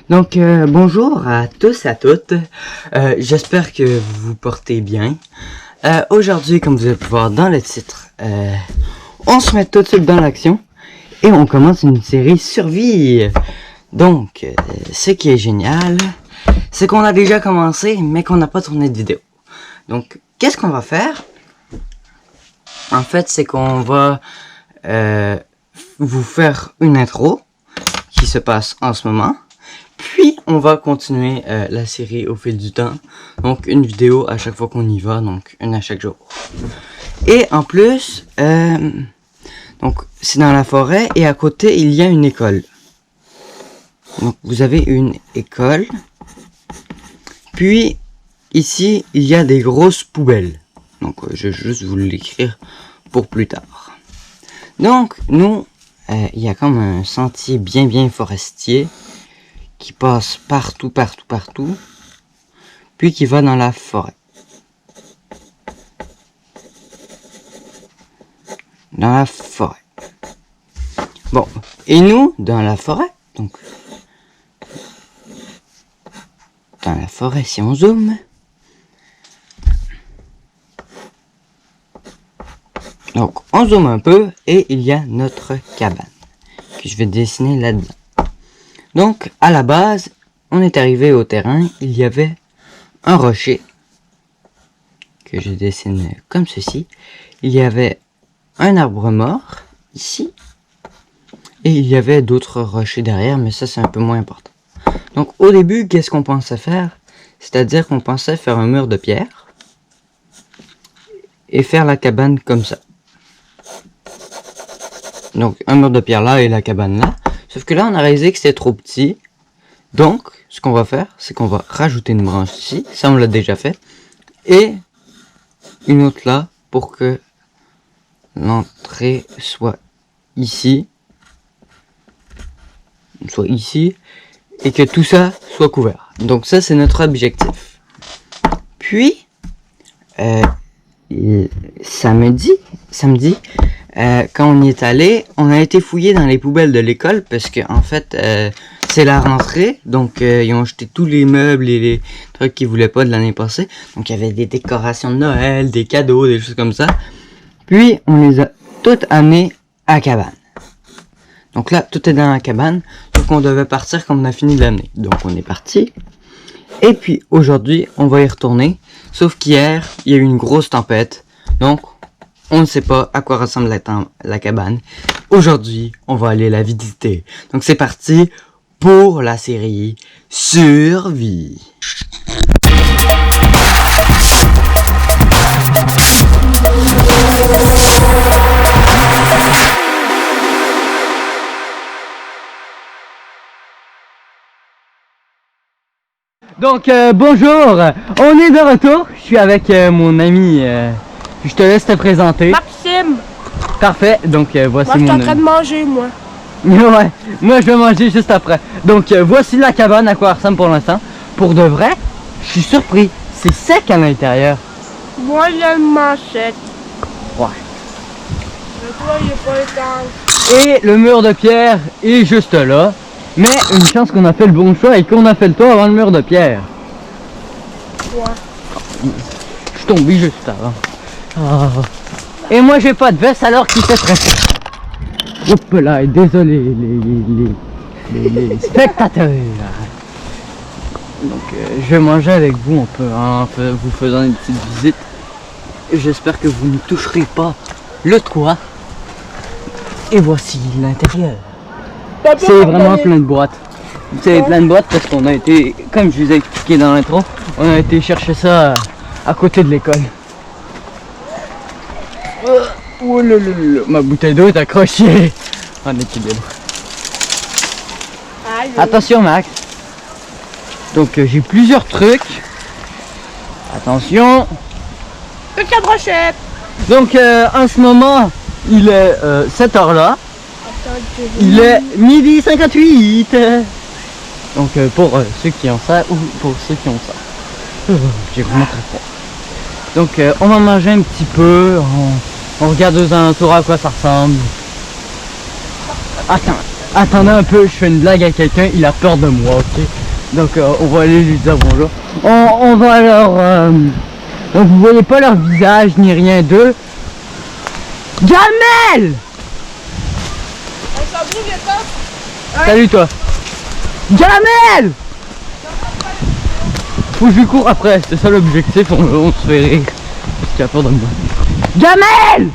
Donc bonjour à tous et à toutes, j'espère que vous vous portez bien. Aujourd'hui, comme vous allez pu voir dans le titre, on se met tout de suite dans l'action et on commence une série survie. Donc, ce qui est génial, c'est qu'on a déjà commencé mais qu'on n'a pas tourné de vidéo. Donc, qu'est-ce qu'on va faire? En fait, c'est qu'on va vous faire une intro qui se passe en ce moment. Puis, on va continuer la série au fil du temps. Donc, une vidéo à chaque fois qu'on y va. Donc, une à chaque jour. Et en plus, donc c'est dans la forêt. Et à côté, il y a une école. Donc, vous avez une école. Puis, ici, il y a des grosses poubelles. Donc, je vais juste vous l'écrire pour plus tard. Donc, nous, il y a comme un sentier bien forestier qui passe partout, puis qui va dans la forêt. Dans la forêt. Bon, et nous, dans la forêt, donc, dans la forêt, si on zoome, donc, on zoome un peu, et il y a notre cabane, que je vais dessiner là-dedans. Donc, à la base, on est arrivé au terrain, il y avait un rocher, que je dessine comme ceci. Il y avait un arbre mort, ici, et il y avait d'autres rochers derrière, mais ça c'est un peu moins important. Donc, au début, qu'est-ce qu'on pensait faire? C'est-à-dire qu'on pensait faire un mur de pierre, et faire la cabane comme ça. Donc, un mur de pierre là, et la cabane là. Sauf que là, on a réalisé que c'était trop petit. Donc, ce qu'on va faire, c'est qu'on va rajouter une branche ici. Ça, on l'a déjà fait. Et une autre là, pour que l'entrée soit ici. Soit ici. Et que tout ça soit couvert. Donc ça, c'est notre objectif. Puis, samedi, quand on y est allé, on a été fouillé dans les poubelles de l'école parce que en fait c'est la rentrée, donc ils ont jeté tous les meubles et les trucs qu'ils voulaient pas de l'année passée. Donc il y avait des décorations de Noël, des cadeaux, des choses comme ça. Puis on les a toutes amenées à la cabane. Donc là tout est dans la cabane, sauf qu'on devait partir quand on a fini de l'amener. Donc on est parti. Et puis aujourd'hui on va y retourner. Sauf qu'hier il y a eu une grosse tempête, donc on ne sait pas à quoi ressemble la cabane. Aujourd'hui, on va aller la visiter. Donc c'est parti pour la série Survie. Donc bonjour, on est de retour. Je suis avec mon ami. Je te laisse te présenter. Maxime. Parfait, donc voici moi, mon... je suis en train de manger, moi. Ouais, moi je vais manger juste après. Donc voici la cabane à quoi elle ressemble pour l'instant. Pour de vrai, je suis surpris. C'est sec à l'intérieur. Moi, j'ai une manchette. Ouais. Mais toi, il est pas étanche. Et le mur de pierre est juste là. Mais une chance qu'on a fait le bon choix et qu'on a fait le toit avant le mur de pierre. Ouais. Je suis tombé juste avant. Oh. Et moi j'ai pas de veste alors qu'il fait très chaud. Oups là, et désolé les spectateurs. Donc je vais manger avec vous un peu, hein, vous faisant une petite visite. J'espère que vous ne toucherez pas le toit. Et voici l'intérieur. C'est vraiment plein de boîtes. C'est plein de boîtes parce qu'on a été, comme je vous ai expliqué dans l'intro, on a été chercher ça à côté de l'école. Oh là là là, ma bouteille d'eau est accrochée en équilibre. Attention Max. Donc j'ai plusieurs trucs. Attention. Toute la brochette. Donc en ce moment, il est cette heure là. Il est midi 58. Donc pour ceux qui ont ça ou pour ceux qui ont ça. J'ai vraiment très froid. Donc on va manger un petit peu. On regarde aux alentours à quoi ça ressemble. Attends, Attendez un peu, je fais une blague à quelqu'un, il a peur de moi, ok? Donc on va aller lui dire bonjour. On va leur... donc vous voyez pas leur visage ni rien d'eux. Jamel! Sandro, viens-t'en. Salut toi. Jamel! Faut que je lui cours après, c'est ça l'objectif, on se fait rire. Parce qu'il a peur de moi. Jamel!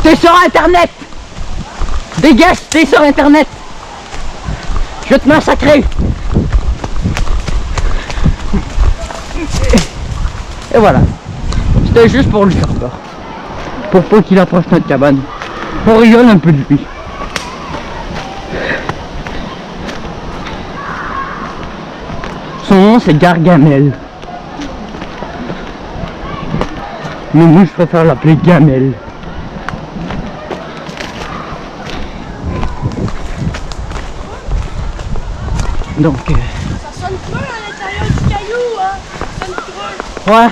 T'es sur internet! Dégage, t'es sur internet! Je vais te massacrer! Et voilà. C'était juste pour lui faire peur. Pour pas qu'il approche notre cabane. On rigole un peu de lui. Son nom c'est Gargamel. Mais moi je préfère l'appeler Gamel. Donc Ça sonne creux à l'intérieur du caillou, hein. Ça sonne creux. ouais.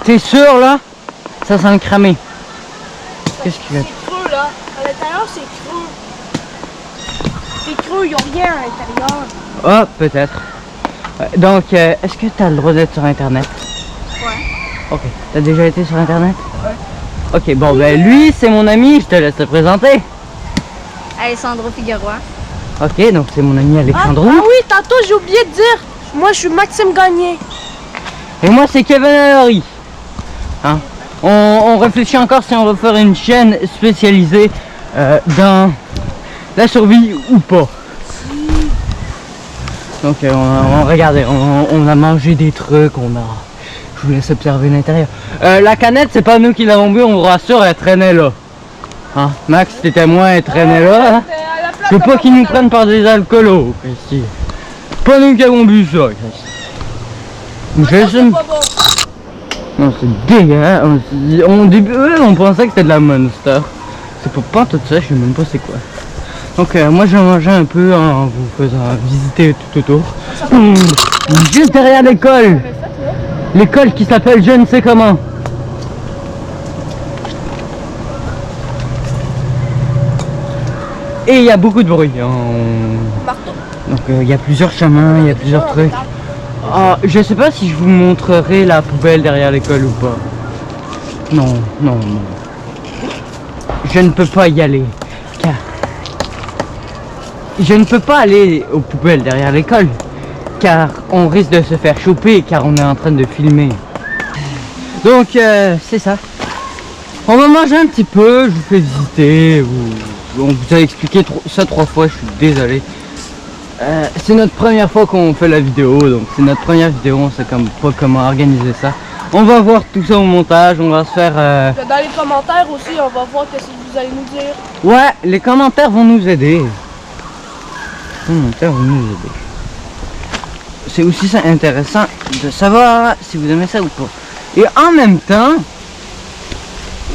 T'es sûr là? Ça sent le cramé. Qu'est-ce qu'il y a? C'est creux, là. À l'intérieur, c'est creux. C'est creux, il n'y a rien à l'intérieur. Ah, peut-être. Donc, est-ce que t'as le droit d'être sur internet? Ouais. Ok. T'as déjà été sur internet? Ouais. Ok, bon ben lui c'est mon ami, je te laisse te présenter. Alessandro Figueroa. Ok, donc c'est mon ami Alexandro. Ah oui, tantôt j'ai oublié de dire. Moi, je suis Maxime Gagné. Et moi c'est Kevin Henry. Hein? On réfléchit encore si on va faire une chaîne spécialisée dans la survie ou pas. Donc regardez, on a mangé des trucs, je vous laisse observer l'intérieur. La canette c'est pas nous qui l'avons bu, on vous rassure, elle traînait là. Hein? Max t'es témoin, elle traînait là. Hein? Je veux pas qu'ils nous prennent par des alcoolos, Christy. Pas nous qui avons bu ça, Christy. C'est pas bon. Non, c'est dégueulasse. On pensait que c'était de la Monster. C'est pas tout ça, je sais même pas c'est quoi. Donc moi je vais manger un peu en vous faisant visiter tout autour. Juste derrière l'école. L'école qui s'appelle je ne sais comment. Et il y a beaucoup de bruit. Marteau. Donc il y a plusieurs chemins, il y a plusieurs trucs. Ah, je sais pas si je vous montrerai la poubelle derrière l'école ou pas. Non. Je ne peux pas y aller. Car je ne peux pas aller aux poubelles derrière l'école. Car on risque de se faire choper car on est en train de filmer. Donc c'est ça. On va manger un petit peu, je vous fais visiter. On vous a expliqué ça 3 fois, je suis désolé. C'est notre première fois qu'on fait la vidéo, donc c'est notre première vidéo, on sait pas comment organiser ça. On va voir tout ça au montage, on va se faire... Dans les commentaires aussi, on va voir ce que vous allez nous dire. Ouais, les commentaires vont nous aider. Les commentaires vont nous aider. C'est aussi ça intéressant de savoir si vous aimez ça ou pas. Et en même temps,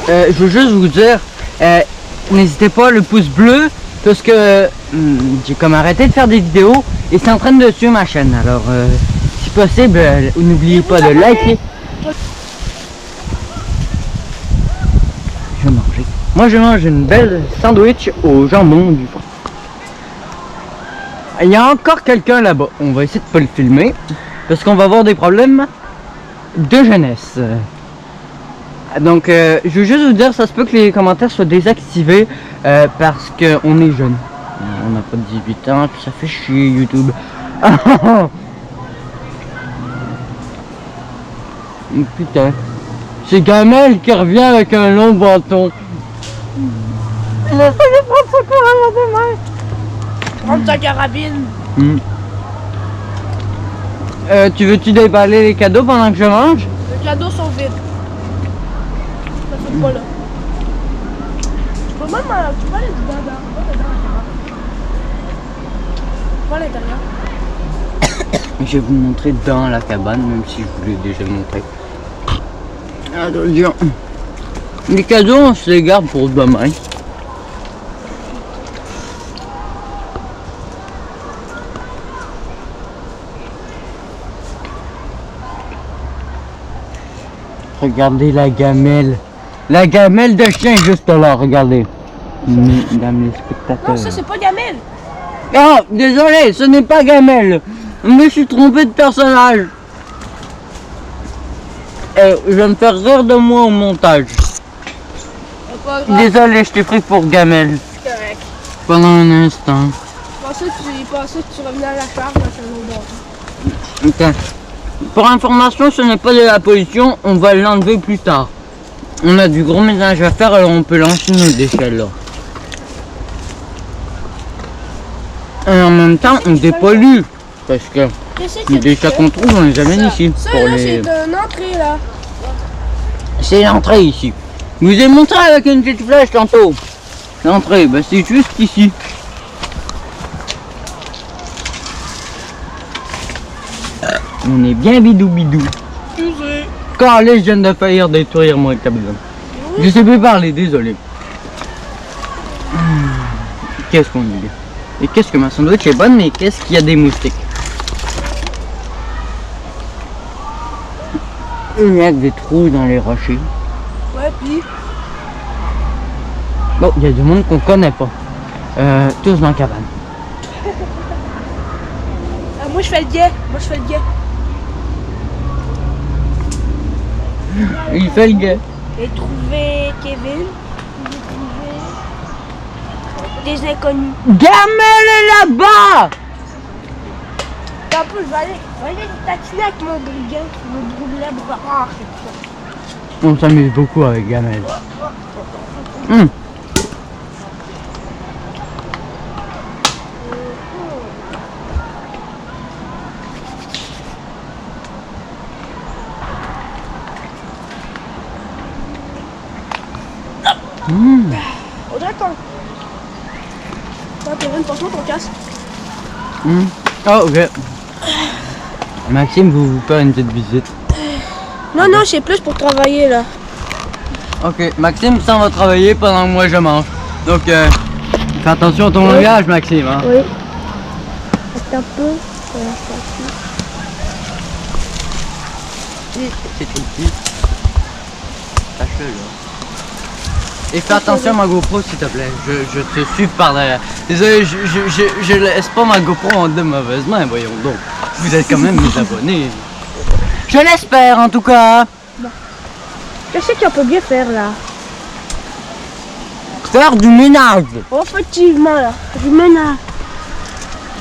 je veux juste vous dire, n'hésitez pas le pouce bleu, parce que j'ai comme arrêté de faire des vidéos et c'est en train de suivre ma chaîne. Alors, si possible, n'oubliez pas de liker. Je vais manger. Moi, je mange une belle sandwich au jambon du foie. Il y a encore quelqu'un là-bas. On va essayer de pas le filmer parce qu'on va avoir des problèmes de jeunesse. Donc, je veux juste vous dire, ça se peut que les commentaires soient désactivés parce qu'on est jeune. On n'a pas 18 ans, puis ça fait chier YouTube. Putain. C'est Gamel qui revient avec un long bâton. Il essaie de prendre son courage à deux mains. Prends ta carabine. Tu veux-tu déballer les cadeaux pendant que je mange? Les cadeaux sont vides. Ça fait pas là. Tu peux même tu peux aller dedans. Pas à l'intérieur. Je vais vous montrer dans la cabane, même si je vous l'ai déjà montré. Attention. Les cadeaux, on se les garde pour demain. Regardez la gamelle. La gamelle de chien juste là, regardez. Mesdames les spectateurs. Non, ça c'est pas Gamel. Oh, désolé, ce n'est pas Gamel. Je me suis trompé de personnage. Je vais me faire rire de moi au montage. C'est pas grave. Désolé, je t'ai pris pour Gamel. C'est correct. Pendant un instant. Je pensais que tu revenais à la charge dans un autre bord. Ok. Pour information, ce n'est pas de la pollution, on va l'enlever plus tard. On a du gros ménage à faire, alors on peut lancer nos déchets là. Et en même temps, on dépollue. Parce que Qu'est-ce que les déchets qu'on trouve, on les amène ici. Ça, Pour là, les... c'est une entrée, là. C'est l'entrée ici. Je vous ai montré avec une petite flèche tantôt. L'entrée, bah, c'est juste ici. On est bien bidou bidou. Excusez. Quand allez, je viens de faillir détruire mon câble. Je sais plus parler, désolé. Qu'est-ce qu'on dit? Et qu'est-ce que ma sandwich est bonne, mais qu'est-ce qu'il y a des moustiques? Il y a des trous dans les rochers. Ouais, puis. Bon, il y a du monde qu'on connaît pas. Tous dans la cabane. Ah, moi, je fais le guet. Il fait le gars. J'ai trouvé Kevin. J'ai trouvé des inconnus. Gamel est là-bas! Un peu, je vais aller tatiner avec mon brigand. Mon brûlant bras. On s'amuse beaucoup avec Gamel. Audrey, attends. Attends, Kevin, passe-moi ton casque. Oh, ok. Maxime, vous faire une petite visite. Non, non, c'est plus pour travailler, là. Ok, Maxime s'en va travailler pendant que moi je mange. Donc, fais attention à ton Oui. langage, Maxime. Hein? Oui. Attends un peu. C'est tout petit. Sache-le là. Et fais attention à ma GoPro s'il te plaît. Je te suis par derrière. Désolé, je laisse pas ma GoPro en de mauvaises mains, voyons donc. Vous êtes quand même mes abonnés. Je l'espère en tout cas. Qu'est-ce qu'on peut bien faire, là? Faire du ménage. Effectivement, là. Du ménage.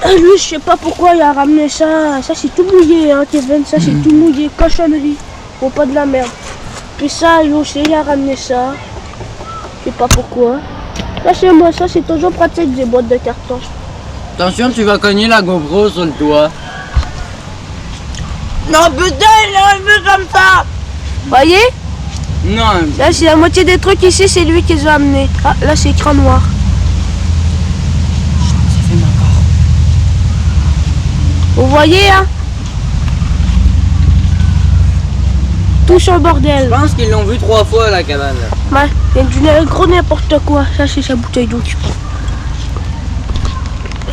Lui, je sais pas pourquoi il a ramené ça. Ça, c'est tout mouillé, hein, Kevin. Ça, c'est tout mouillé. Cochonnerie. Faut pas de la merde. Puis ça, lui aussi, il a ramené ça. Je sais pas pourquoi. Ça, c'est moi. Ça, c'est toujours pratique des boîtes de carton. Attention, tu vas cogner la GoPro sur le toit. Non, putain, il est arrivé comme ça. Voyez? Non. Là, c'est la moitié des trucs ici, c'est lui qui les a amenés. Ah, là, c'est écran noir. Ça fait ma part. Vous voyez, hein? Tout sur le bordel. Je pense qu'ils l'ont vu 3 fois à la cabane. Ouais, il y a du gros n'importe quoi. Ça, c'est sa bouteille d'eau.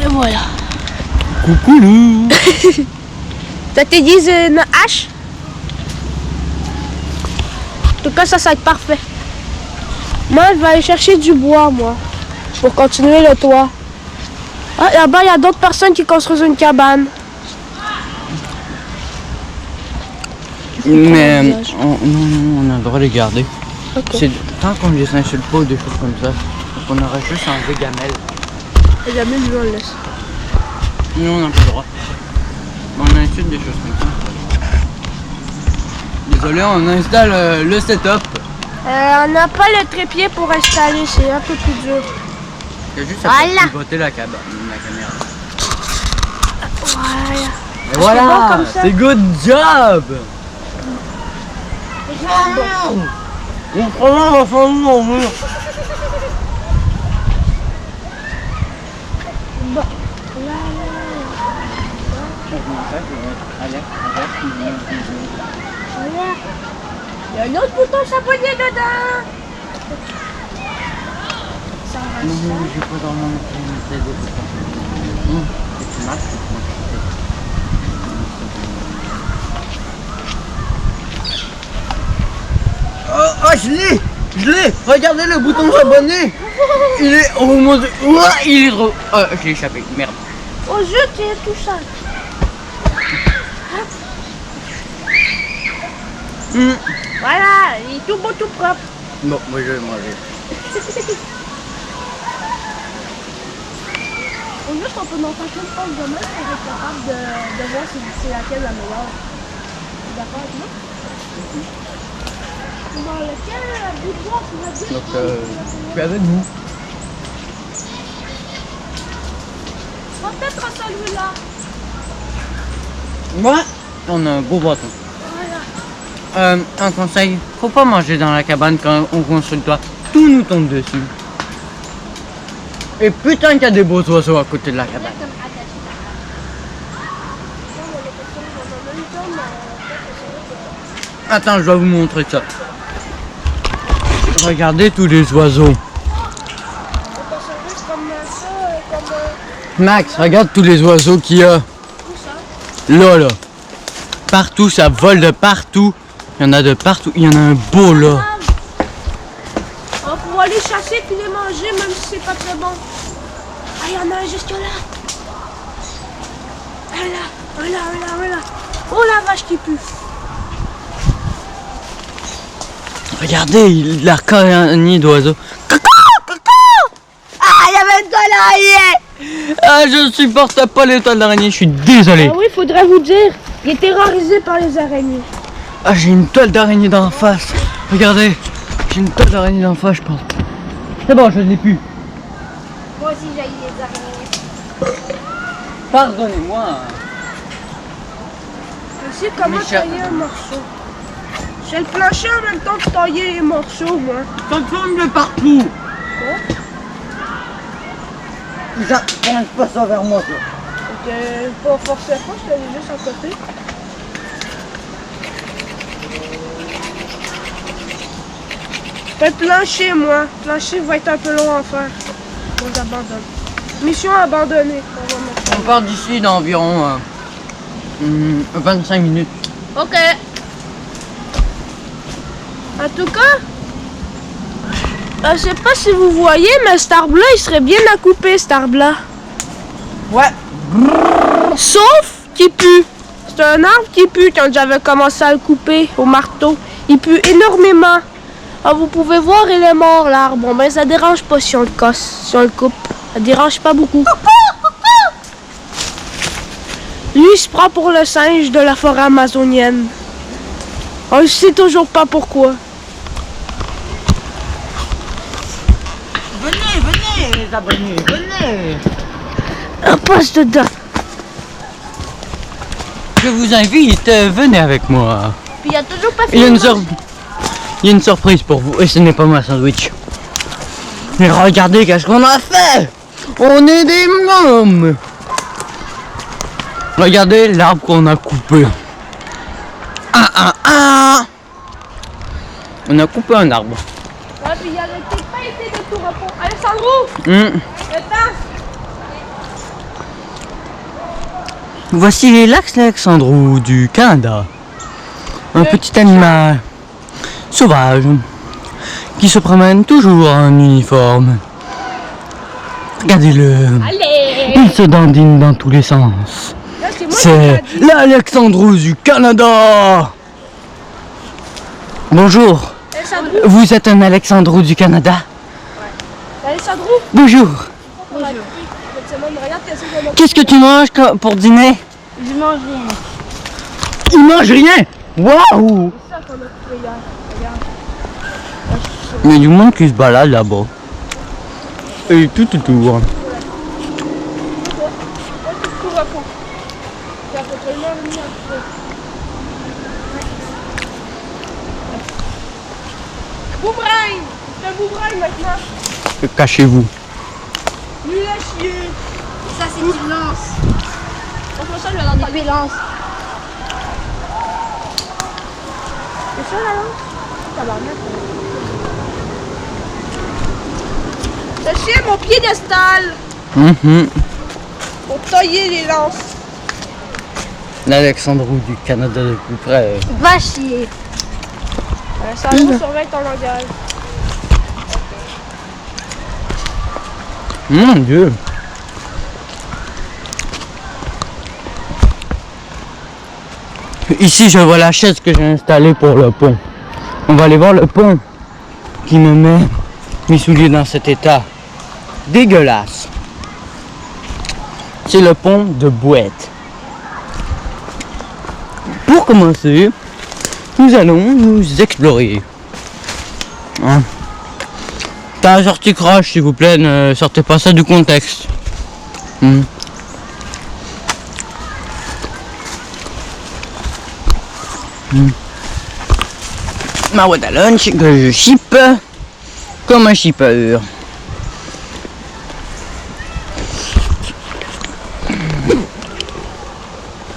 Et voilà. Coucou. Ça te dit une hache? En tout cas, ça va être parfait. Moi, je vais aller chercher du bois, moi, pour continuer le toit. Ah, là-bas, il y a d'autres personnes qui construisent une cabane. Mais on a le droit de les garder. Ok. C'est tant qu'on les insulte pas ou des choses comme ça. Donc on aurait juste enlevé Gamel. Et jamais lui, on le laisse. Nous on n'a pas le droit. On insulte des choses comme ça. Désolé, on installe le setup. On n'a pas le trépied pour installer, c'est un peu plus dur. Il y a juste à Voilà. pivoter la caméra. Voilà. Et bon voilà, comme ça. c'est good job. Bon. Mon problème va falloir mourir. Bon. Voilà. Il y a un autre bouton s'abonner dedans. Ça va. Non, j'ai pas dans mon tu marches, oh, je l'ai. Regardez le bouton s'abonner. Il est... Oh mon dieu. Ouah, il est trop... Oh, je l'ai échappé. Merde. Oh zut, il est tout sale. Voilà, il est tout beau, tout propre. Bon, moi je vais manger. Au juste, on peut en faire une pause demain pour être capable de voir si c'est laquelle la meilleure. D'accord avec moi? Dans lequel bout de bois, tu vas dire? Donc, je suis avec vous. On va peut-être à celui-là. Moi, on a un beau bâton. Voilà. Un conseil, faut pas manger dans la cabane quand on construit le toit. Tout nous tombe dessus. Et putain qu'il y a des beaux oiseaux à côté de la cabane. Attends, je dois vous montrer ça. Regardez tous les oiseaux. Max, regarde tous les oiseaux qu'il y a. Là, là. Partout, ça vole de partout. Il y en a de partout. Il y en a un beau là. On va pouvoir les chasser puis les manger même si c'est pas très bon. Ah, il y en a un juste là. Là. Oh la vache qui pue. Regardez, il a collé un nid d'oiseau. Ah, il y avait une toile d'araignée. Ah, je supporte pas les toiles d'araignée, je suis désolé. Ah oui, faudrait vous dire, il est terrorisé par les araignées. Ah, j'ai une toile d'araignée d'en face. Regardez, j'ai une toile d'araignée d'en face, je pense. C'est bon, je ne l'ai plus. Moi aussi, j'ai les araignées. Pardonnez-moi. Je sais comment Michel. tailler un morceau. Je fais le plancher en même temps que tailler les morceaux, moi. Ça tombe de partout. Quoi? Ça, lance pas ça vers moi, ça. Donc, pas forcément, je l'avais juste à côté. Je fais le plancher, moi. Le plancher va être un peu long à faire. Bon, j'abandonne. Mission abandonnée. On va mettre ça. On part d'ici dans environ 25 minutes. Ok. En tout cas, je sais pas si vous voyez, mais cet arbre-là, il serait bien à couper, cet arbre-là. Ouais. Sauf qu'il pue. C'est un arbre qui pue quand j'avais commencé à le couper au marteau. Il pue énormément. Ah, vous pouvez voir, il est mort, l'arbre. Bon, ben, ça dérange pas si on le casse, si on le coupe. Ça dérange pas beaucoup. Lui, il se prend pour le singe de la forêt amazonienne. On ne sait toujours pas pourquoi. Venez, les abonnés, venez. Un passe dedans. Je vous invite, venez avec moi. Puis il a toujours pas Il y a fini. il y a une surprise pour vous, et ce n'est pas ma sandwich. Mais regardez qu'est-ce qu'on a fait. On est des mômes. Regardez l'arbre qu'on a coupé. On a coupé un arbre. Ouais, puis il aurait peut-être pas été de tout repos. Alessandro, le temps. Voici l'Alexandro du Canada. Un petit animal sauvage qui se promène toujours en uniforme. Regardez-le. Allez. Il se dandine dans tous les sens. Là, c'est moi qui C'est l'ai dit. l'Alexandro du Canada. Bonjour. Alessandro. Vous êtes un Alexandro du Canada? Alessandro. Bonjour. Bonjour. Cette semaine, regarde, qu'est-ce qu'on a- Qu'est-ce que tu manges pour dîner? Je mange rien. Il mange rien. Waouh. C'est ça qu'on a coupé hier. Regarde. Il y a du monde qui se balade là-bas. Et tout autour. Tout repos. C'est à peu près 1h30 à couper. Boomerang. C'est un boomerang maintenant. Cachez-vous. Lui, la chier. Ça, c'est du lance. On fait ça, lui, dans ta Des lance. C'est ça, là, là? Tabarnak. Je chie mon piédestal pour tailler les lances. L'Alexandro du Canada de plus près. Va chier. Ça nous surveille ton langage. Mon Dieu. Ici, je vois la chaise que j'ai installée pour le pont. On va aller voir le pont qui me met mes souliers dans cet état dégueulasse. C'est le pont de Bouette. Pour commencer, nous allons nous explorer. Hein? T'as sorti croche, s'il vous plaît, ne sortez pas ça du contexte. Ma boîte à lunch que je ship comme un shipper.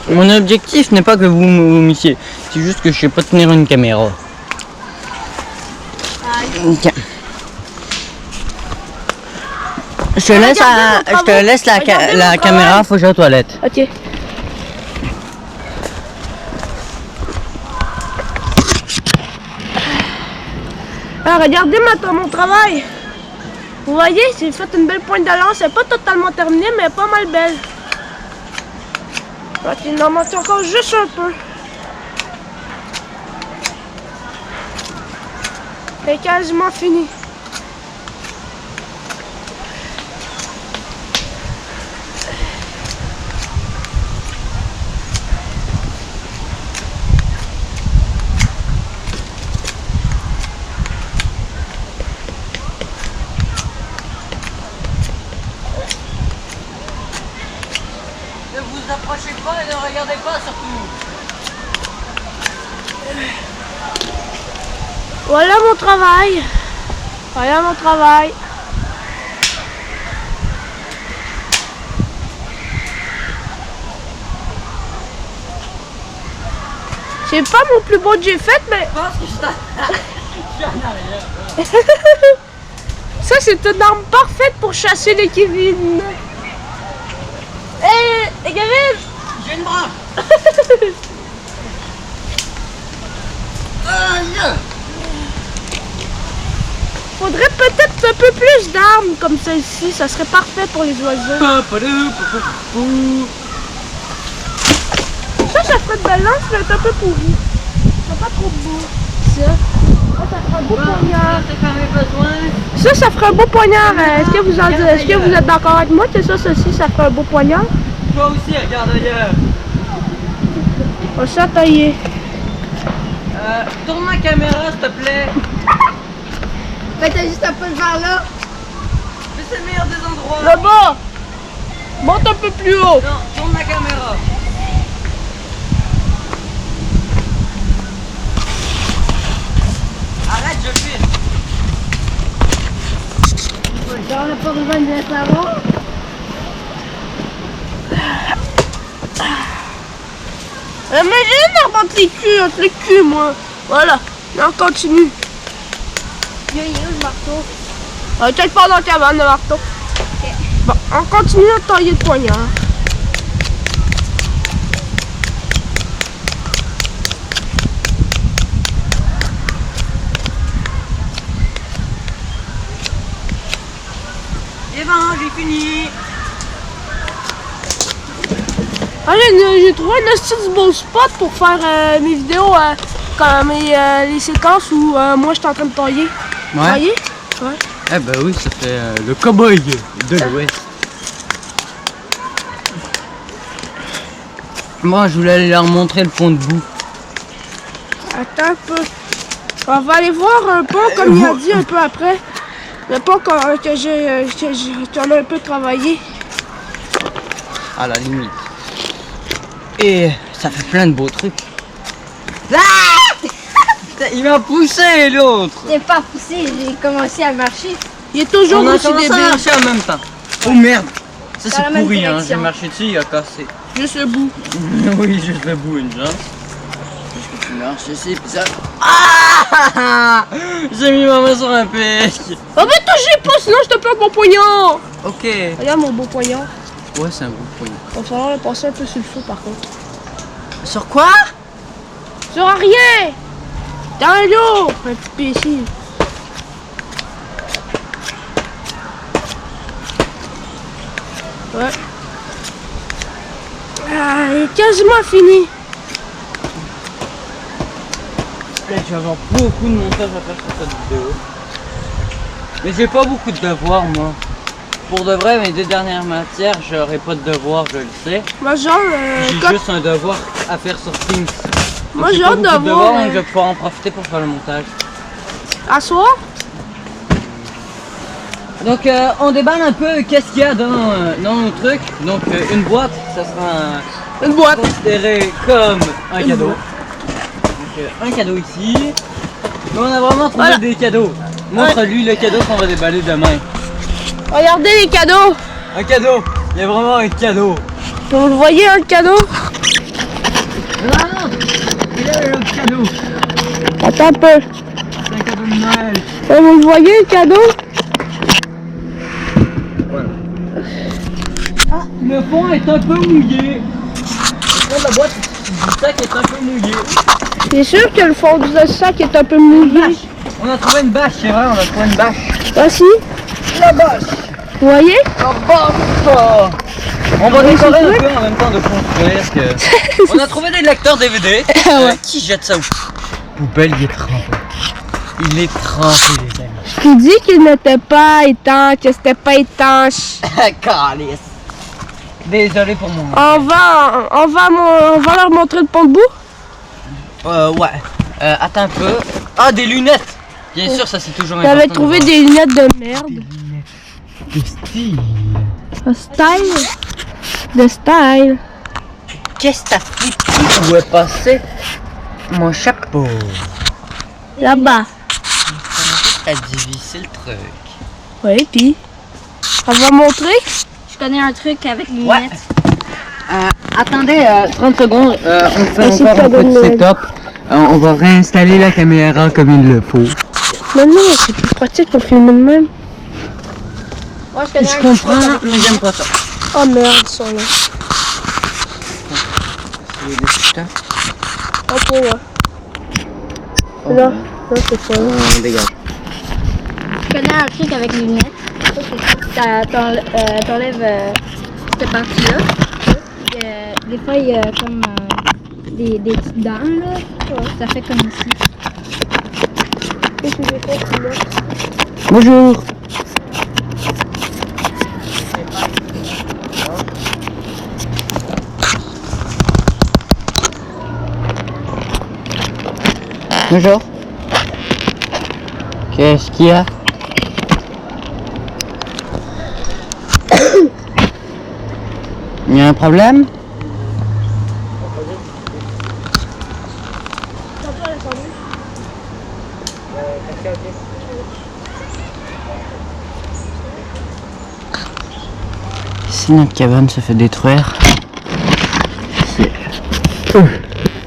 Mon objectif n'est pas que vous me vomissiez, c'est juste que je sais pas tenir une caméra. Tiens. Je te laisse la caméra, faut que j'aille aux toilettes. Ok. Ah, regardez maintenant mon travail. Vous voyez, j'ai fait une belle pointe de lance. Elle n'est pas totalement terminée, mais elle est pas mal belle. Ok, il en manque encore juste un peu. Elle est quasiment finie. Ne vous approchez pas et ne regardez pas surtout. Voilà mon travail. Voilà mon travail. C'est pas mon plus beau que j'ai fait, mais... Je pense que je suis en arrière. Ça, c'est une arme parfaite pour chasser les Kevin. Hé, Kevin! J'ai une branche. Faudrait peut-être un peu plus d'armes comme celle-ci. Ça serait parfait pour les oiseaux. Ça ferait de belle lance, mais elle est un peu pourrie. C'est pas trop beau. Ça ferait un beau poignard. Ça ferait un beau poignard. Est-ce que vous êtes d'accord avec moi que ça ferait un beau poignard? Toi aussi, regarde ailleurs. On s'est taillé. Tourne la caméra, s'il te plaît. Mais t'as juste un peu le vers là. Mais c'est le meilleur des endroits. Là-bas! Monte un peu plus haut. Non, tourne la caméra. Arrête, je filme. On n'a pas besoin de savoir. Mais j'ai une arme entre les culs, moi. Voilà. Et on continue. Il y a le marteau. Peut-être pas dans la cabane, le marteau. Ok. Bon, on continue à tailler le poignard. Et ben, j'ai fini. Ah, j'ai trouvé un astuce beau spot pour faire mes vidéos, comme les séquences où moi je suis en train de tailler. Vous voyez? Ouais. Eh ben oui, ça fait le cow-boy de l'Ouest. Moi, je voulais aller leur montrer le pont de boue. Attends un peu. On va aller voir un pont comme il a dit un peu après. Le pont que j'en ai un peu travaillé. À la limite. Et ça fait plein de beaux trucs. Ah Putain, il m'a poussé l'autre. J'ai pas poussé, j'ai commencé à marcher. Il est toujours On a aussi commencé à débile. marcher en même temps. Oh merde. Ça Dans c'est la même pourri, hein. J'ai direction. marché dessus, il a cassé. Juste le bout. Oui, juste le bout, une chance. Est-ce que tu marches ici, puis ça... Ah j'ai mis ma main sur un pic. Oh mais touchez pas, sinon je te plante mon poignard. Ok. Regarde mon beau poignard. Ouais, c'est un beau poignet. Il va falloir le passer un peu sur le feu par contre. Sur quoi? Sur rien. Dans l'eau. Un petit peu ici. Ouais. Ah, il est quasiment fini. Là, je vais avoir beaucoup de montage à faire sur cette vidéo. Mais j'ai pas beaucoup de devoirs, moi. Pour de vrai, mes 2 dernières matières, j'aurai pas de devoirs, je le sais. Moi, genre, J'ai juste un devoir à faire sur Teams. moi, Donc, j'ai pas hâte beaucoup de d'avoir. devoirs, donc je vais pouvoir en profiter pour faire le montage. À soir? Donc on déballe un peu qu'est-ce qu'il y a dans nos trucs. Donc une boîte, ça sera Une boîte. considéré comme un cadeau. boîte. Donc un cadeau ici. Mais on a vraiment trouvé Voilà. des cadeaux. Montre-lui le cadeau qu'on va déballer demain. Regardez les cadeaux. Un cadeau. Il y a vraiment un cadeau. Vous le voyez, hein, le cadeau? Non, il y a un autre cadeau. Attends un peu. C'est un cadeau de Noël. Vous le voyez, le cadeau? Voilà. Ah, le fond est un peu mouillé. Le fond de la boîte du sac est un peu mouillé. C'est sûr que le fond du sac est un peu mouillé. On a trouvé une bâche, c'est vrai, on a trouvé une bâche. Voici. La bâche. Vous voyez? La bâche. On va décorer un peu en même temps de construire que... On a trouvé des lecteurs DVD. Qui jette ça aux poubelles? Il est trempé. Il est trempé, les amis. Je t'ai dit qu'il n'était pas étanche, que c'était pas étanche. Calice. Désolé pour mon... On va leur montrer le pont de boue. Ouais. Attends un peu. Ah, des lunettes. Bien sûr, ça c'est toujours important. T'avais trouvé de voir. des lunettes de merde. Des lunettes de style. De style. De style. Qu'est-ce que t'as fait? Où est passé mon chapeau? Là-bas. T'as dévissé le truc. Oui, puis. On va montrer. Je connais un truc avec les Ouais. lunettes. Attendez 30 secondes, on fait c'est encore pas un peu de de setup. On va réinstaller la caméra comme il le faut. Mais non, c'est plus pratique pour filmer de même. Moi, je connais Je un comprends, mais j'aime pas ça. Oh merde, ça là. Ok, là. Là, c'est ça. On dégage. Je connais un truc avec les lunettes. T'enlèves cette partie-là. Des fois, il y a comme des petites dents, là. Ça fait comme ici. Qu'est-ce que j'ai fait, là? Bonjour. Bonjour. Qu'est-ce qu'il y a? Il y a un problème? Si notre cabane se fait détruire, c'est...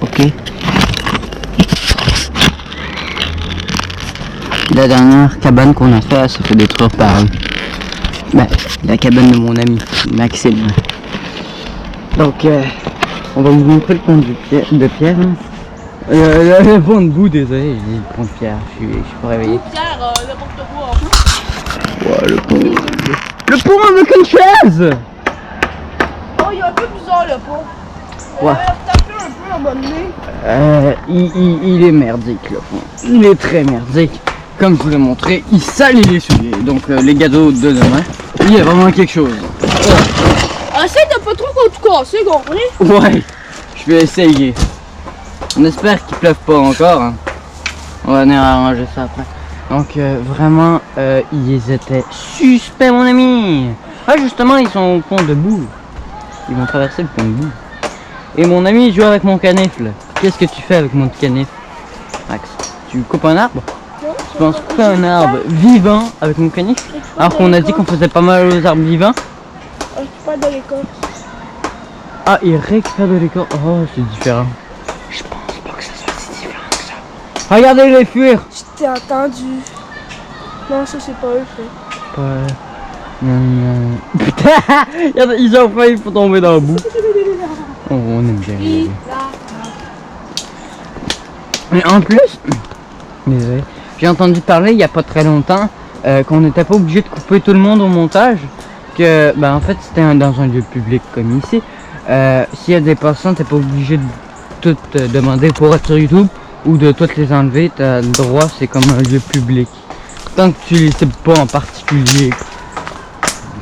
Ok. La dernière cabane qu'on a fait, elle se fait détruire par la cabane de mon ami Maxime. Donc, on va vous montrer le pont de pierre. Hein. Le pont de boue, désolé, j'ai dit le pont de pierre, je suis pas réveillé. Pierre, n'importe quoi. Ouais, le pont avec une chaise. Oh, il est un peu bizarre le pont. Ouais. Taper un peu à un moment donné. Il est merdique le pont. Il est très merdique. Comme je vous l'ai montré, il salit les souliers. Donc les cadeaux de demain, il y a vraiment quelque chose. Essaye de pas trop tout casser, compris? Ouais, je vais essayer. On espère qu'il pleuve pas encore. Hein. On va venir arranger ça après. Donc vraiment, ils étaient suspects, mon ami. Ah justement, ils sont au pont de boue. Ils vont traverser le pont de boue. Et mon ami joue avec mon canifle. Qu'est-ce que tu fais avec mon canifle, Max? Tu coupes un arbre? Tu penses couper un arbre vivant avec mon canifle? Alors qu'on a dit qu'on faisait pas mal aux arbres vivants. Je pas de l'écorce. Ah, il récupère de l'écorce. Oh, c'est différent. Je pense pas que ça soit si différent que ça. Regardez-les fuir. Je t'ai entendu. Non, ça c'est pas eux, fait. Ouais. Non. Putain, ils ont failli pour tomber dans le bout. Oh, on aime bien. Regarder. Mais en plus, désolé, j'ai entendu parler il y a pas très longtemps qu'on n'était pas obligé de couper tout le monde au montage que, ben en fait, c'était dans un lieu public comme ici. S'il y a des passants, t'es pas obligé de tout demander pour être sur YouTube ou de toutes les enlever. T'as le droit, c'est comme un lieu public. Tant que tu les cibles pas en particulier.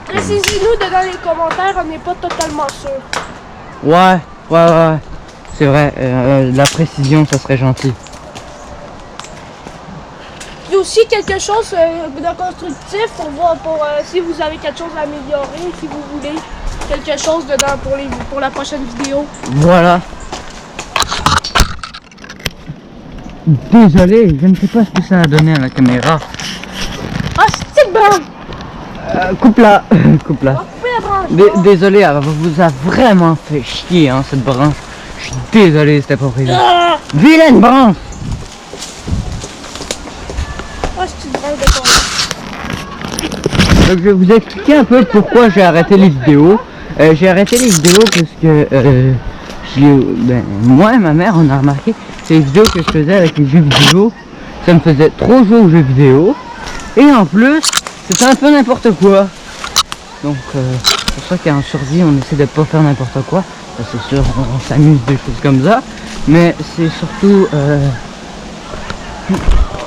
Précisez-nous dans les commentaires, on n'est pas totalement sûr. Ouais. C'est vrai, la précision, ça serait gentil. Il y a aussi quelque chose de constructif pour voir si vous avez quelque chose à améliorer, si vous voulez quelque chose dedans pour la prochaine vidéo. Voilà. Désolé, je ne sais pas ce que ça a donné à la caméra. Ah, c'est bon! Coupe-la. Coupe-la. On va couper la branche. Désolé, elle vous a vraiment fait chier, hein, cette branche. Je suis désolé, c'était pas prévu. Ah! Vilaine branche! Ah, c'est une branche de Donc, je vais vous expliquer un peu pourquoi j'ai arrêté les vidéos. J'ai arrêté les vidéos parce que moi et ma mère, on a remarqué que les vidéos que je faisais avec les jeux vidéo, ça me faisait trop jouer aux jeux vidéo. Et en plus, c'était un peu n'importe quoi. Donc, c'est pour ça qu'en survie, on essaie de pas faire n'importe quoi. Ça, c'est sûr, on s'amuse des choses comme ça. Mais c'est surtout...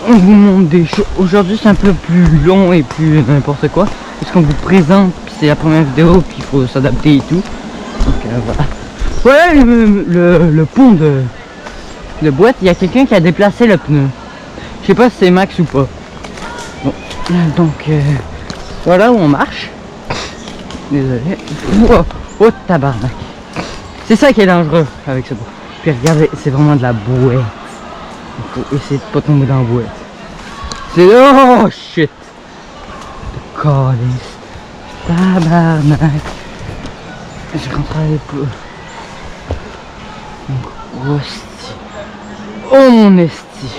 on vous montre des choses. Aujourd'hui, c'est un peu plus long et plus n'importe quoi. Parce qu'on vous présente, puis c'est la première vidéo, puis il faut s'adapter et tout. Donc, voilà. Ouais, le pont de boîte, il y a quelqu'un qui a déplacé le pneu. Je sais pas si c'est Max ou pas. Bon, donc voilà où on marche. Désolé. Oh tabarnak. C'est ça qui est dangereux avec ce bois. Puis regardez, c'est vraiment de la bouette. Il faut essayer de pas tomber dans la bouette. C'est... Oh shit. Calice. Tabarnak. Je rentre à l'épaule. Oh esti. Oh mon esti.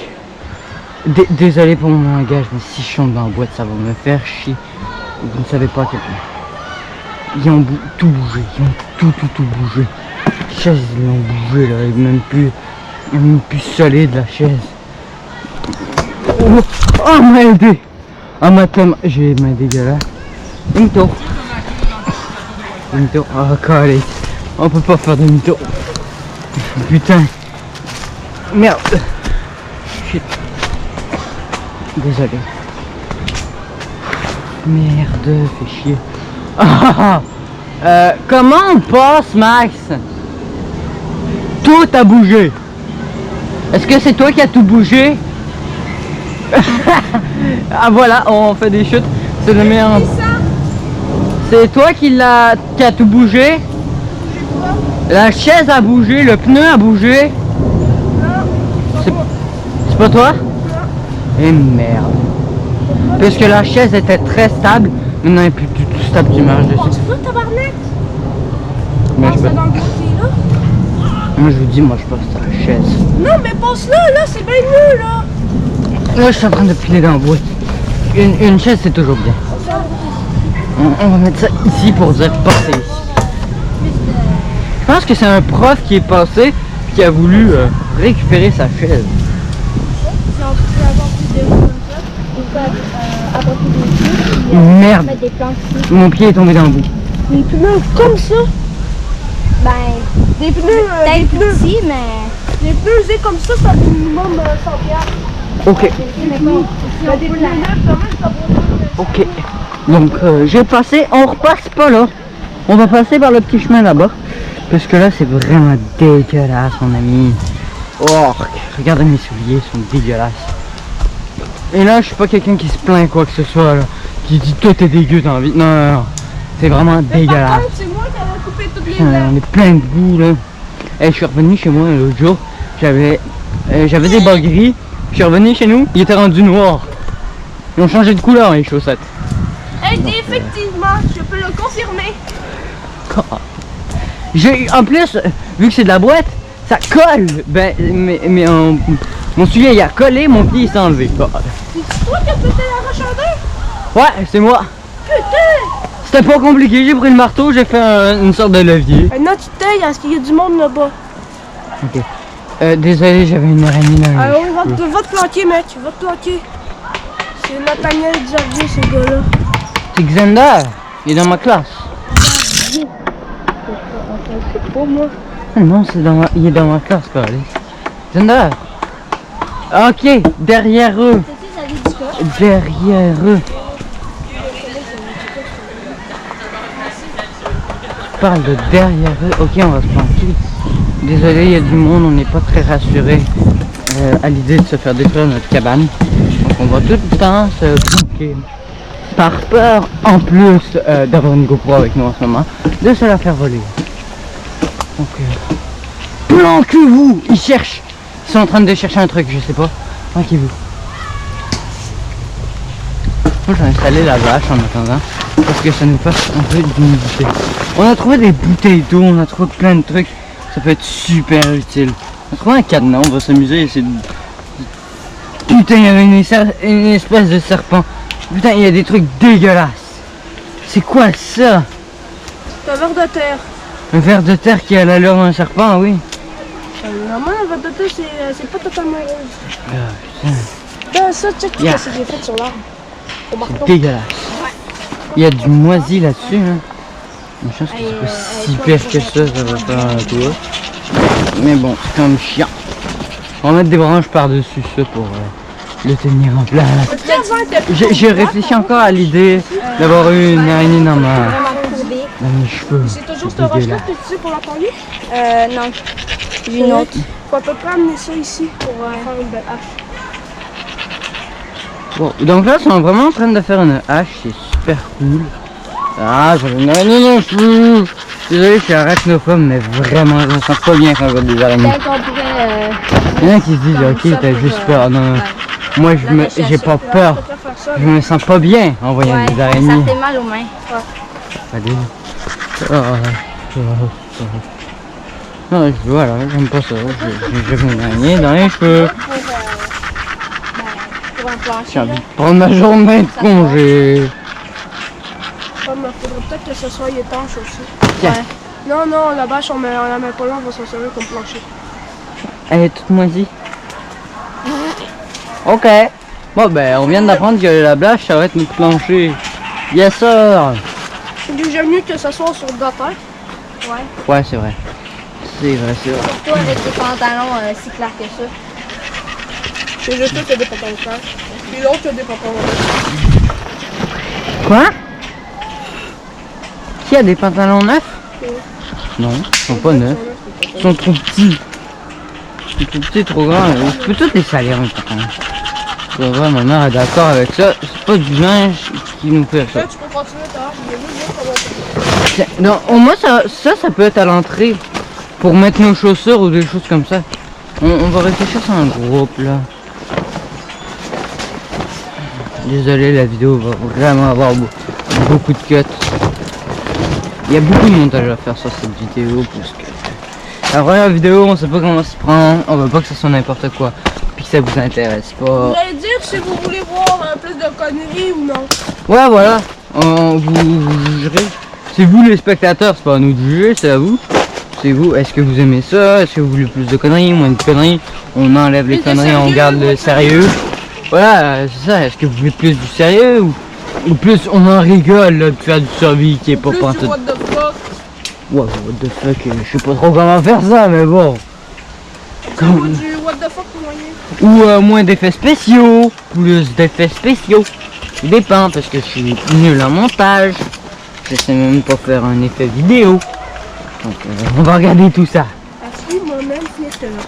Désolé pour mon langage, mais si je tombe dans la boîte, ça va me faire chier. Vous ne savez pas à quel point. Ils ont tout bougé, ils ont tout bougé. La chaise, ils l'ont bougé là, il est même plus solide la chaise. Oh m'a aidé. Ah ma tellement, j'ai les mains dégueulasses. Demi-tour. Demi-tour, oh calé. On peut pas faire demi-tour. Putain. Merde. Shit. Désolé. Merde, fais chier. Comment on passe, Max? Tout a bougé. Est-ce que c'est toi qui as tout bougé? Ah voilà, on fait des chutes. C'est le meilleur. C'est toi qui a tout bougé? La chaise a bougé, le pneu a bougé. C'est pas toi? Et merde. Parce que la chaise était très stable, maintenant elle est plus du tout stable, tu marches dessus. Tu veux, tabarnak? Mais je peux... dans le côté, là. Moi je vous dis, moi je passe sur la chaise. Non, mais passe-là, là, c'est bien mieux, là. Là je suis en train de piler dans la boîte. Une chaise c'est toujours bien. On va mettre ça ici pour dire passer ici. Je pense que c'est un prof qui est passé qui a voulu récupérer sa chaise. Si on peut avoir plus de roues comme ça, on peut apporter des pieds, puis Merde, mettre des plantes ici. mon pied est tombé dans le bout. Des pneus comme ça. Ben, Des pneus, peut-être plus petit, mais... des pneus usés comme ça vaut minimum 100 piastres. Ok, Mais bon, si on Des peut pneus la... neufs, quand même, ça vaut ok. Donc j'ai passé, on repasse pas là. On va passer par le petit chemin là-bas. Parce que là c'est vraiment dégueulasse mon ami. Oh, regardez mes souliers, ils sont dégueulasses. Et là je suis pas quelqu'un qui se plaint quoi que ce soit là. Qui dit tout est dégueu dans la vie. Non, non, non. C'est vraiment Mais par dégueulasse. contre, c'est moi qui avais coupé toutes les Putain, dents. on est plein de boue là. Et je suis revenu chez moi l'autre jour. J'avais des bas gris. Je suis revenu chez nous, il était rendu noir. Ils ont changé de couleur les chaussettes. Hey, effectivement, je peux le confirmer. En plus, vu que c'est de la boîte, ça colle. Ben, mais mon soulier il a collé, mon pied il s'est enlevé. C'est toi qui as pété la roche en deux? Ouais, c'est moi. Putain! C'était pas compliqué, j'ai pris le marteau, j'ai fait une sorte de levier. Maintenant, tu tailles parce qu'il y a du monde là-bas. Ok. Désolé, j'avais une araignée dans Alors, les cheveux. va te planquer, mec, va te planquer. C'est Nathaniel Xavier, ce gars-là. C'est Xander. Il est dans ma classe. C'est pas moi. Ah non, il est dans ma classe, quoi. Allez. Thunder. Ok, derrière eux. Derrière eux. Je parle de derrière eux. Ok, on va se planquer. Désolé, il y a du monde, on n'est pas très rassuré à l'idée de se faire détruire notre cabane. Donc on va tout le temps se planquer. Par peur, en plus d'avoir une GoPro avec nous en ce moment, de se la faire voler. Donc, planquez-vous! Ils cherchent! Ils sont en train de chercher un truc, je sais pas. Planquez-vous. Moi j'ai installé la vache en attendant, parce que ça nous passe un peu d'humidité. On a trouvé des bouteilles d'eau, on a trouvé plein de trucs. Ça peut être super utile. On a trouvé un cadenas, on va s'amuser à essayer de... Putain, il y avait une espèce de serpent. Putain, il y a des trucs dégueulasses. C'est quoi ça? C'est un ver de terre. Un ver de terre qui a l'allure d'un serpent, oui. Normalement, un ver de terre, c'est pas totalement rose. Ah, putain. Ben, ça, check ce Yeah. que j'ai fait sur l'arbre. Au marteau. C'est dégueulasse. Il y a du moisi là-dessus. Hein. Une chance que c'est pas si pire que ça va faire un tour. Mais bon, c'est comme chiant. On va mettre des branches par-dessus ça pour le tenir en place. J'ai réfléchi encore à l'idée d'avoir eu une araignée dans mes cheveux. C'est toujours ce roche-là que tu sais pour la pendu? Non. J'ai une autre. Faut à peu près amener ça ici pour faire une belle hache. Bon, donc là, ils sont vraiment en train de faire une hache, c'est super cool. Ah, j'avais une araignée dans les cheveux. Désolé, je suis arachnophobe, mais vraiment, je me sens pas bien quand je vois des araignées. Peut-être qu'on pourrait... Il y en a qui se disent, ok, t'as juste peur. Non, non. Moi, j'ai pas peur. Je me sens pas bien en voyant des araignées. Ça fait mal aux mains. Allez. Non, voilà, j'aime pas ça. J'ai une araignée dans les cheveux. Pour un plancher, J'ai envie de prendre ma journée de congé. Comme il faudrait peut-être que ce soit étanche aussi. Tiens. Non, non, la bâche, on la met pas là, on va s'en servir comme plancher. Elle est toute moisie. Ok. Bon, ben, on vient d'apprendre que la bâche, ça va être notre plancher. Yes, sir. C'est déjà mieux que ça soit sur de la terre. Ouais. Ouais, c'est vrai. C'est vrai, c'est vrai. Surtout avec des pantalons si clairs que ça. C'est juste que des pantalons clairs. Puis l'autre, il y a des pantalons neufs. Quoi? Qui a des pantalons neufs? Non, ils sont pas neufs. Ils sont trop petits. Ils sont trop petits, trop grands. Je peux tous les salir un pantalon. Ça va, ma mère est d'accord avec ça. C'est pas du linge qui nous fait ça. Là, tu peux continuer ta hache, je vais juste voir comment Tiens, non, au moins ça peut être à l'entrée. Pour mettre nos chaussures ou des choses comme ça. On va réfléchir sur un groupe là. Désolé, la vidéo va vraiment avoir beaucoup de cuts. Il y a beaucoup de montage à faire sur cette vidéo parce que la première vidéo, on sait pas comment se prendre, on veut pas que ça soit n'importe quoi, puis que ça vous intéresse pas. Vous allez dire si vous voulez voir plus de conneries ou non. Ouais, voilà, vous jugerez. C'est vous les spectateurs, c'est pas à nous de juger, c'est à vous. C'est vous, est-ce que vous aimez ça? Est-ce que vous voulez plus de conneries, moins de conneries? On enlève les conneries, on garde le sérieux. Voilà, c'est ça, est-ce que vous voulez plus du sérieux ou plus on en rigole là, de faire du survie qui est pas Plus pantoute. du what the fuck. Ouais, what the fuck, je sais pas trop comment faire ça, mais bon. C'est moi du what the fuck moyen. Ou moins d'effets spéciaux, plus d'effets spéciaux. Ça dépend, parce que je suis nul en montage. Je sais même pas faire un effet vidéo. Donc on va regarder tout ça. Assis moi-même, c'est là.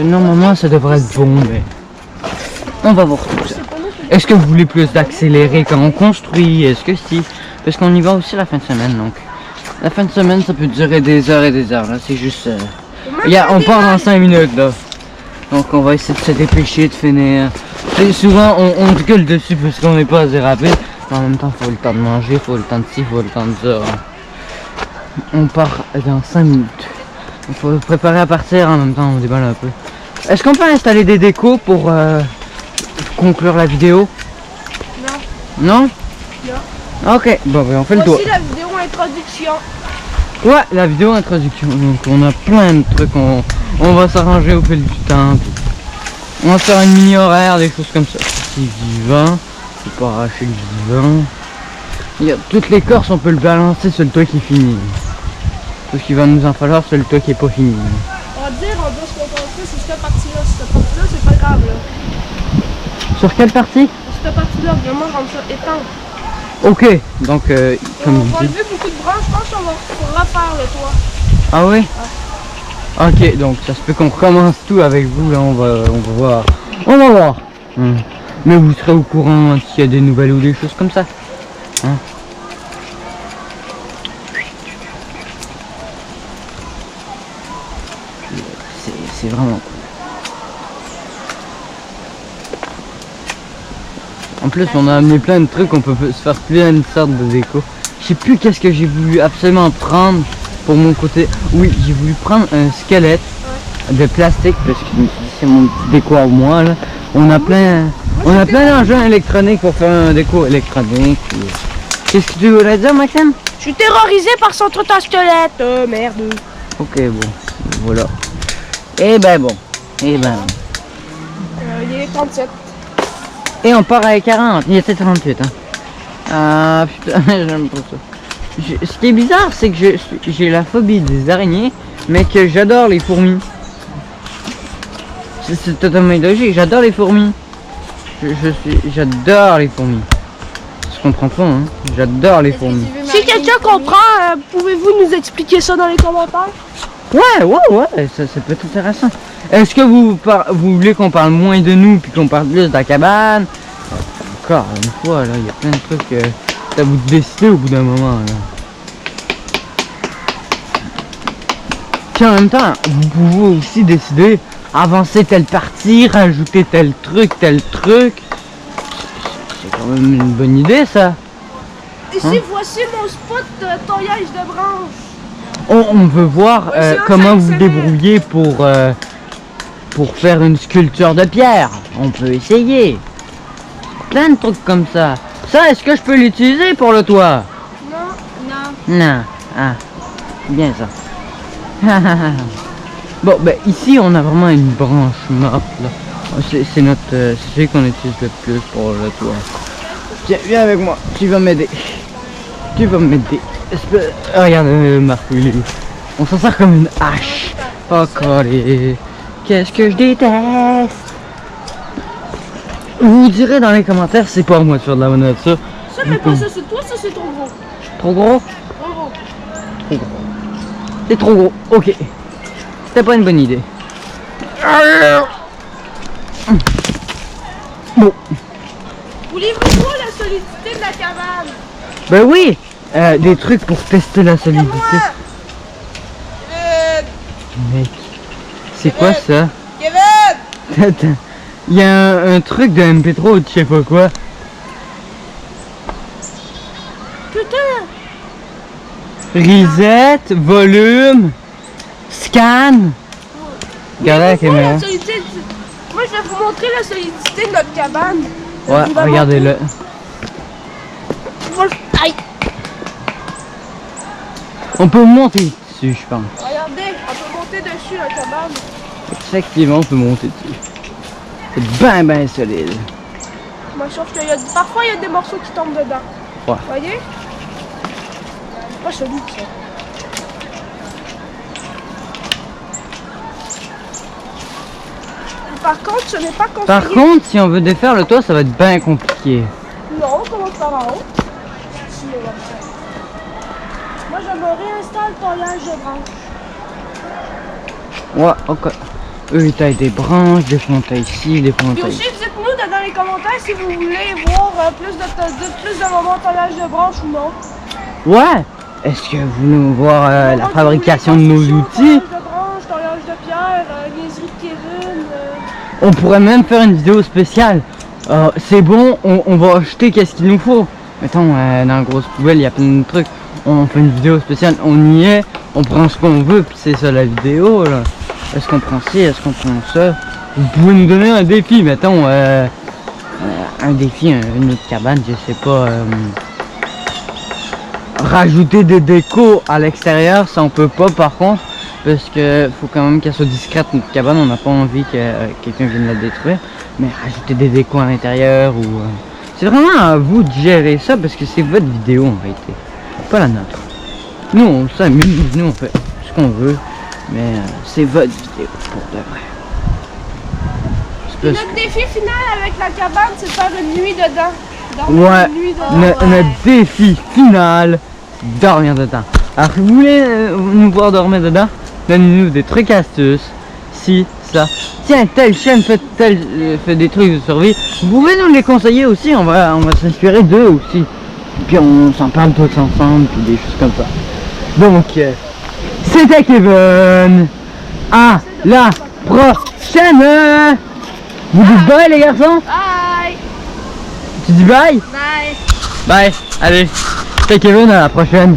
Normalement ça devrait être bon, mais on va voir tout ça. Est-ce que vous voulez plus d'accélérer quand on construit? Est-ce que si? Parce qu'on y va aussi la fin de semaine, donc. La fin de semaine, ça peut durer des heures et des heures, là. C'est juste... Regarde, on part dans 5 minutes, là. Donc on va essayer de se dépêcher, de finir. Et souvent, on gueule dessus parce qu'on n'est pas assez rapide. En même temps, il faut le temps de manger, il faut le temps de ci, il faut le temps de ça. On part dans 5 minutes. Il faut préparer à partir, en même temps, on déballe un peu. Est-ce qu'on peut installer des décos pour conclure la vidéo? Non. Non? Non. Ok, bon, ben on fait le tour. Voici la vidéo introduction. Ouais, la vidéo introduction. Donc on a plein de trucs, on va s'arranger au fil du temps. On va faire une mini horaire, des choses comme ça. C'est vivant, faut pas arracher le vivant. Regarde, toute l'écorce, on peut le balancer sur le toit qui est fini. Tout ce qu'il va nous en falloir, c'est le toit qui est pas fini. On va dire, on doit se concentrer sur cette partie-là. Cette partie-là, c'est pas grave, là. Sur quelle partie? Cette partie-là, vraiment, rendre ça étanche. Ok, donc comme On vous va dites. enlever beaucoup de branches, je pense qu'on va refaire le toit. Ah oui? Ok, donc ça se peut qu'on recommence tout avec vous, là, on va voir. On va voir. Mais vous serez au courant s'il y a des nouvelles ou des choses comme ça. Hein? C'est vraiment cool. En plus, on a amené plein de trucs, on peut se faire plein de sortes de déco. Je sais plus qu'est-ce que j'ai voulu absolument prendre pour mon côté. Oui, j'ai voulu prendre un squelette de plastique parce que c'est mon petit déco à moi là. On a plein d'engins électroniques pour faire un déco électronique. Qu'est-ce que tu voulais dire, Maxime? Je suis terrorisé par son truc en squelette. Merde. Ok, bon, voilà. Et ben bon, et ben. Il est 37. Et on part avec 40, il était 38 hein. Ah putain, j'aime pas ça. Ce qui est bizarre, c'est que j'ai la phobie des araignées, mais que j'adore les fourmis. C'est totalement illogique, j'adore les fourmis. J'adore les fourmis. Je comprends pas, hein. J'adore les fourmis. Si quelqu'un comprend, pouvez-vous nous expliquer ça dans les commentaires? Ouais, ça peut être intéressant. Est-ce que vous voulez qu'on parle moins de nous puis qu'on parle plus de la cabane? Encore une fois, là, il y a plein de trucs ça vous décider au bout d'un moment, là. Puis en même temps, vous pouvez aussi décider avancer telle partie, rajouter tel truc. C'est quand même une bonne idée, ça. Ici, voici mon spot de taillage de branches. On veut voir Ouais, comment vous c'est débrouillez pour faire une sculpture de pierre. On peut essayer. Plein de trucs comme ça. Ça, est-ce que je peux l'utiliser pour le toit? Non. Non. Ah, bien ça. Bon, ben ici, on a vraiment une branche morte, là. C'est notre... c'est celui qu'on utilise le plus pour le toit. Tiens, viens avec moi. Tu vas m'aider. Regarde, Marco, il est où? On s'en sert comme une hache. Oh, collé. Qu'est-ce que je déteste. Vous direz dans les commentaires, c'est pas à moi de faire de la monnaie, ça. Ça, mais pas ça, c'est toi, ça, c'est trop gros. Trop gros? Trop gros. Trop gros. C'est trop gros, ok. C'était pas une bonne idée. Bon. Vous livrez-vous la solidité de la cabane? Ben oui, des trucs pour tester la solidité. Mec, c'est quoi ça? Kevin! Attends, il y a un truc de MP3 ou de je sais pas quoi. Putain! Reset, volume, scan. Regardez la caméra. La solidité Moi, je vais vous montrer la solidité de notre cabane. Ouais, Il va regardez-le. montrer- Aïe! On peut monter dessus, je pense. Regardez, on peut monter dessus la cabane. Effectivement, on peut monter dessus. C'est ben solide. Moi, sauf que parfois, il y a des morceaux qui tombent dedans. Ouais. Vous voyez? Pas solide, ça. Par contre, ce n'est pas conseillé. Par contre, si on veut défaire le toit, ça va être bien compliqué. Non, on commence par en haut. Si, on va le faire. Moi, je me réinstalle le taillage de branches. Ouais, ok. Eux, ils taillent des branches, des fois on taille ici, des fois on Et taille. aussi, dites-nous dans les commentaires si vous voulez voir plus de moments de taillage de branches ou non. Ouais. Est-ce que vous voulez voir la Comment fabrication de vous nos voulez outils? taillage de branches, taillage de pierre, niaiserie de Kevin. On pourrait même faire une vidéo spéciale. C'est bon, on va acheter qu'est-ce qu'il nous faut. Mettons, dans la grosse poubelle, il y a plein de trucs. On fait une vidéo spéciale, on y est, on prend ce qu'on veut, puis c'est ça la vidéo là. Est-ce qu'on prend ci, est-ce qu'on prend ça? Vous pouvez nous donner un défi, mettons, un défi, une autre cabane, je sais pas. Rajouter des décos à l'extérieur, ça on peut pas par contre. Parce que faut quand même qu'elle soit discrète notre cabane, on n'a pas envie que quelqu'un vienne la détruire. Mais rajouter des décos à l'intérieur ou... c'est vraiment à vous de gérer ça parce que c'est votre vidéo en réalité, pas la nôtre. Nous on s'amuse, nous on fait ce qu'on veut, mais c'est votre vidéo pour de vrai. Et notre défi final avec la cabane, c'est de faire une nuit dedans. Dormir Ouais, une nuit dedans. notre défi final, dormir dedans. Alors si vous voulez nous voir dormir dedans, donnez-nous des trucs astuces, si, ça. Tiens, telle chaîne fait des trucs de survie, vous pouvez nous les conseiller aussi, on va s'inspirer d'eux aussi. Puis on s'en parle tous ensemble, puis des choses comme ça. Donc, c'était Kevin. À la prochaine. Vous dites bye les garçons? Bye! Tu dis bye? Bye! Bye, allez, c'était Kevin, à la prochaine.